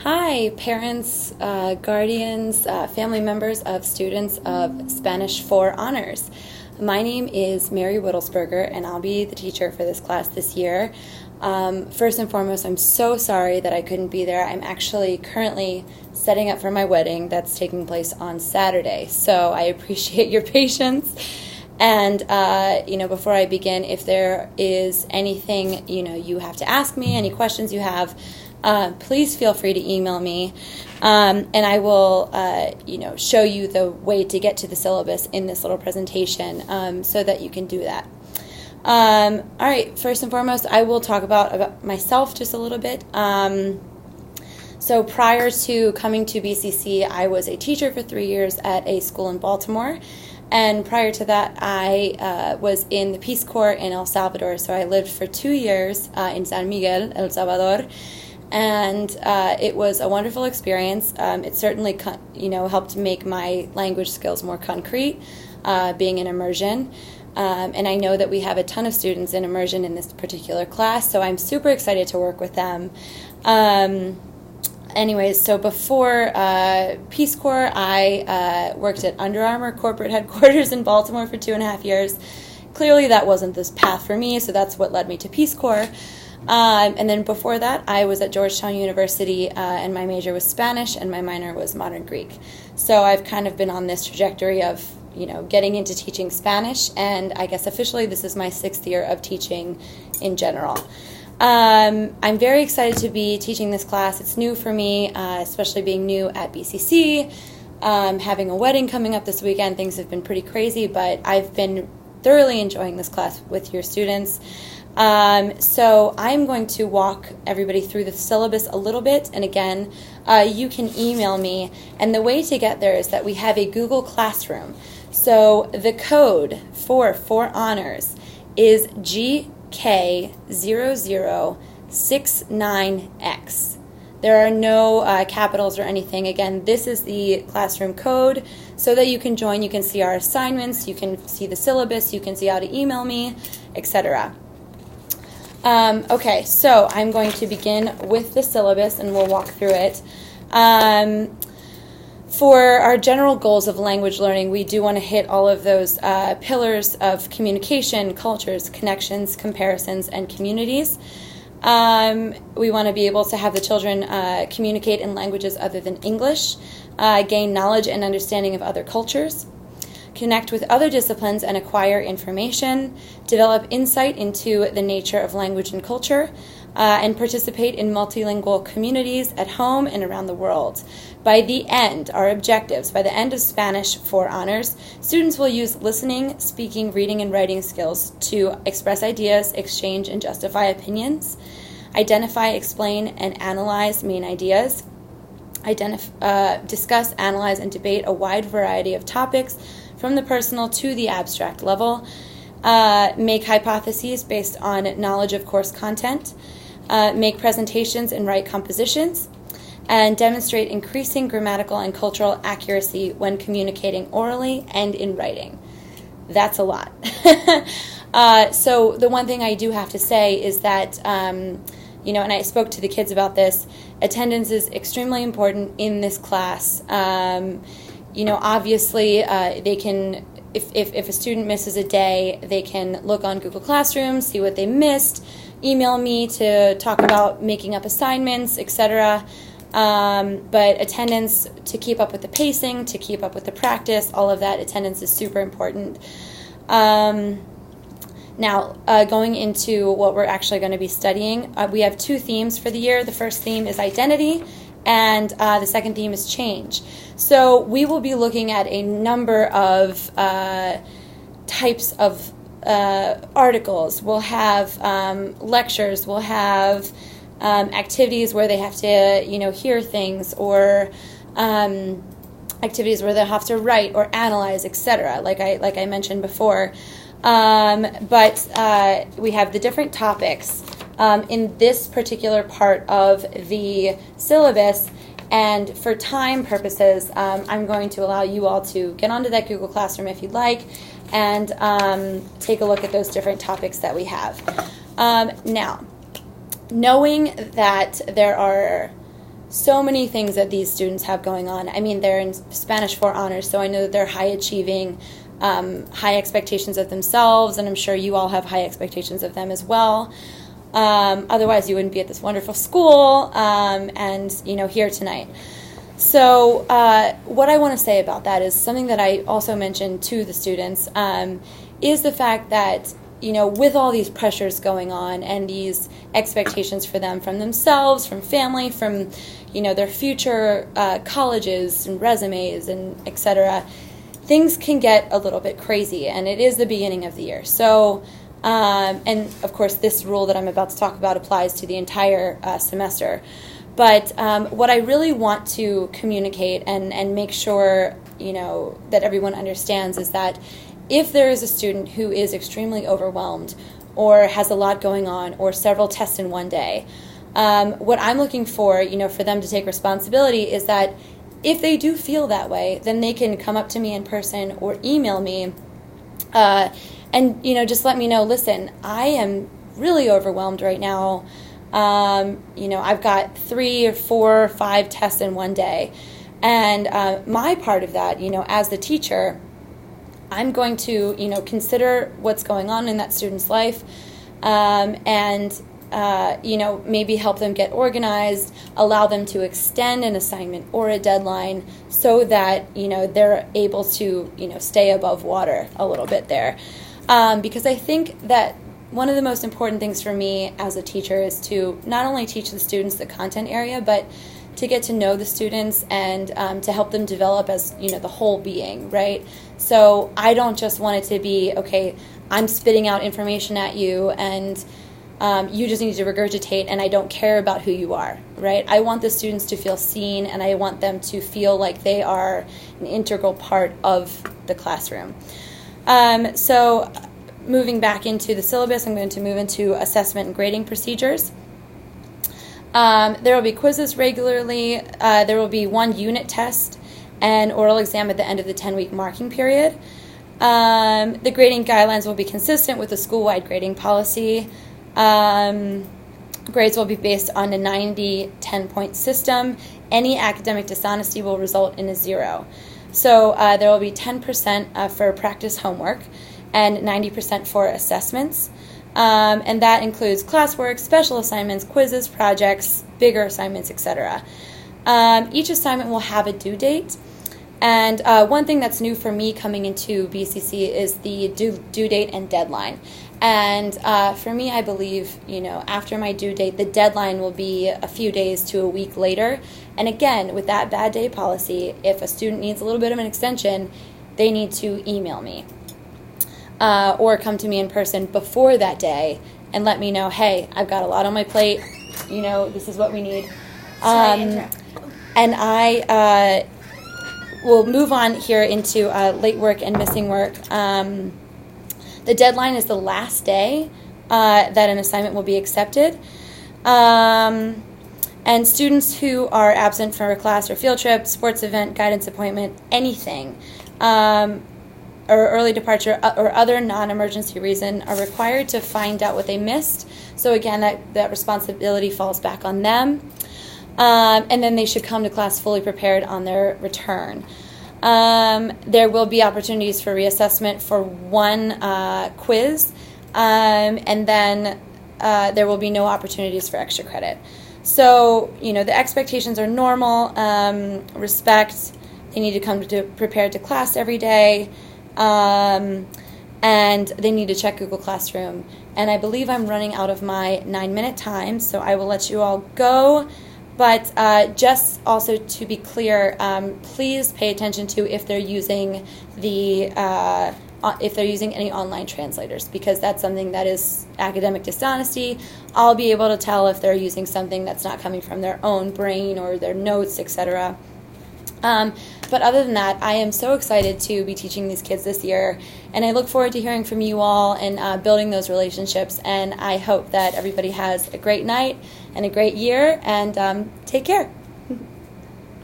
Hi, parents, guardians, family members of students of Spanish 4 Honors. My name is Mary Wittelsberger, and I'll be the teacher for this class this year. First and foremost, I'm so sorry that I couldn't be there. I'm actually currently setting up for my wedding that's taking place on Saturday, so I appreciate your patience. And, before I begin, if there is anything, you have to ask me, any questions you have, please feel free to email me, and I will, show you the way to get to the syllabus in this little presentation so that you can do that. All right, first and foremost, I will talk about myself just a little bit. So prior to coming to BCC, I was a teacher for 3 years at a school in Baltimore. And prior to that, I was in the Peace Corps in El Salvador. So I lived for 2 years in San Miguel, El Salvador. And it was a wonderful experience. It certainly, helped make my language skills more concrete, being in immersion. And I know that we have a ton of students in immersion in this particular class, so I'm super excited to work with them. Anyways, so before Peace Corps, I worked at Under Armour corporate headquarters in Baltimore for 2.5 years. Clearly that wasn't this path for me, so that's what led me to Peace Corps. And then before that, I was at Georgetown University, and my major was Spanish, and my minor was Modern Greek. So I've kind of been on this trajectory of, getting into teaching Spanish, and I guess officially this is my 6th year of teaching in general. I'm very excited to be teaching this class. It's new for me, especially being new at BCC, having a wedding coming up this weekend. Things have been pretty crazy, but I've been thoroughly enjoying this class with your students. So I'm going to walk everybody through the syllabus a little bit, and again, you can email me, and the way to get there is that we have a Google Classroom. So the code for 4 Honors is GK0069X. There are no capitals or anything. Again, this is the classroom code so that you can join. You can see our assignments, you can see the syllabus, you can see how to email me, etc. Okay, so I'm going to begin with the syllabus and we'll walk through it. For our general goals of language learning, we do want to hit all of those pillars of communication, cultures, connections, comparisons, and communities. We want to be able to have the children communicate in languages other than English, gain knowledge and understanding of other cultures, connect with other disciplines and acquire information, develop insight into the nature of language and culture, and participate in multilingual communities at home and around the world. By the end, our objectives, by the end of Spanish 4 Honors, students will use listening, speaking, reading, and writing skills to express ideas, exchange and justify opinions, identify, explain, and analyze main ideas, discuss, analyze, and debate a wide variety of topics from the personal to the abstract level, make hypotheses based on knowledge of course content, make presentations and write compositions, and demonstrate increasing grammatical and cultural accuracy when communicating orally and in writing. That's a lot. So the one thing I do have to say is that, and I spoke to the kids about this, attendance is extremely important in this class. Obviously, they can, if a student misses a day, they can look on Google Classroom, see what they missed, email me to talk about making up assignments, etc. But attendance, to keep up with the pacing, to keep up with the practice, all of that, attendance is super important. Now, going into what we're actually going to be studying, we have 2 themes for the year. The first theme is identity, and the second theme is change. So we will be looking at a number of types of articles. We'll have lectures. We'll have activities where they have to, hear things, or activities where they have to write or analyze, etc. Like I mentioned before. But we have the different topics in this particular part of the syllabus. And for time purposes, I'm going to allow you all to get onto that Google Classroom if you'd like and take a look at those different topics that we have. Now, knowing that there are so many things that these students have going on. I mean, they're in Spanish 4 honors, so I know that they're high achieving, high expectations of themselves, and I'm sure you all have high expectations of them as well. Otherwise, you wouldn't be at this wonderful school and here tonight. So what I want to say about that is something that I also mentioned to the students is the fact that with all these pressures going on and these expectations for them from themselves, from family, from their future colleges and resumes and etc., things can get a little bit crazy, and it is the beginning of the year. So, and of course, this rule that I'm about to talk about applies to the entire semester. But what I really want to communicate and make sure that everyone understands is that if there is a student who is extremely overwhelmed or has a lot going on or several tests in one day, what I'm looking for, for them to take responsibility is that if they do feel that way, then they can come up to me in person or email me and, just let me know, listen, I am really overwhelmed right now. I've got 3 or 4 or 5 tests in one day. And my part of that, as the teacher, I'm going to, consider what's going on in that student's life and maybe help them get organized, allow them to extend an assignment or a deadline so that, they're able to, stay above water a little bit there. Because I think that one of the most important things for me as a teacher is to not only teach the students the content area, but to get to know the students and to help them develop as, the whole being, right? So I don't just want it to be, okay, I'm spitting out information at you and you just need to regurgitate and I don't care about who you are, right? I want the students to feel seen and I want them to feel like they are an integral part of the classroom. So moving back into the syllabus, I'm going to move into assessment and grading procedures. There will be quizzes regularly. There will be 1 unit test and oral exam at the end of the 10-week marking period. The grading guidelines will be consistent with the school-wide grading policy. Grades will be based on a 90 10-point system. Any academic dishonesty will result in a 0. So there will be 10% for practice homework and 90% for assessments. And that includes classwork, special assignments, quizzes, projects, bigger assignments, etc. Each assignment will have a due date. And one thing that's new for me coming into BCC is the due date and deadline. And for me, I believe, after my due date, the deadline will be a few days to a week later. And again, with that bad day policy, if a student needs a little bit of an extension, they need to email me. Or come to me in person before that day and let me know, hey, I've got a lot on my plate, this is what we need. And I will move on here into late work and missing work. The deadline is the last day that an assignment will be accepted. And students who are absent from a class or field trip, sports event, guidance appointment, anything, or early departure or other non-emergency reason are required to find out what they missed. So again, that responsibility falls back on them. And then they should come to class fully prepared on their return. There will be opportunities for reassessment for 1 quiz, and then there will be no opportunities for extra credit. So, the expectations are normal, respect, they need to come prepared to class every day, and they need to check Google Classroom. And I believe I'm running out of my 9-minute time, so I will let you all go. But just also to be clear, please pay attention to if they're using any online translators, because that's something that is academic dishonesty. I'll be able to tell if they're using something that's not coming from their own brain or their notes, etc. But other than that, I am so excited to be teaching these kids this year, and I look forward to hearing from you all and building those relationships, and I hope that everybody has a great night and a great year, and take care.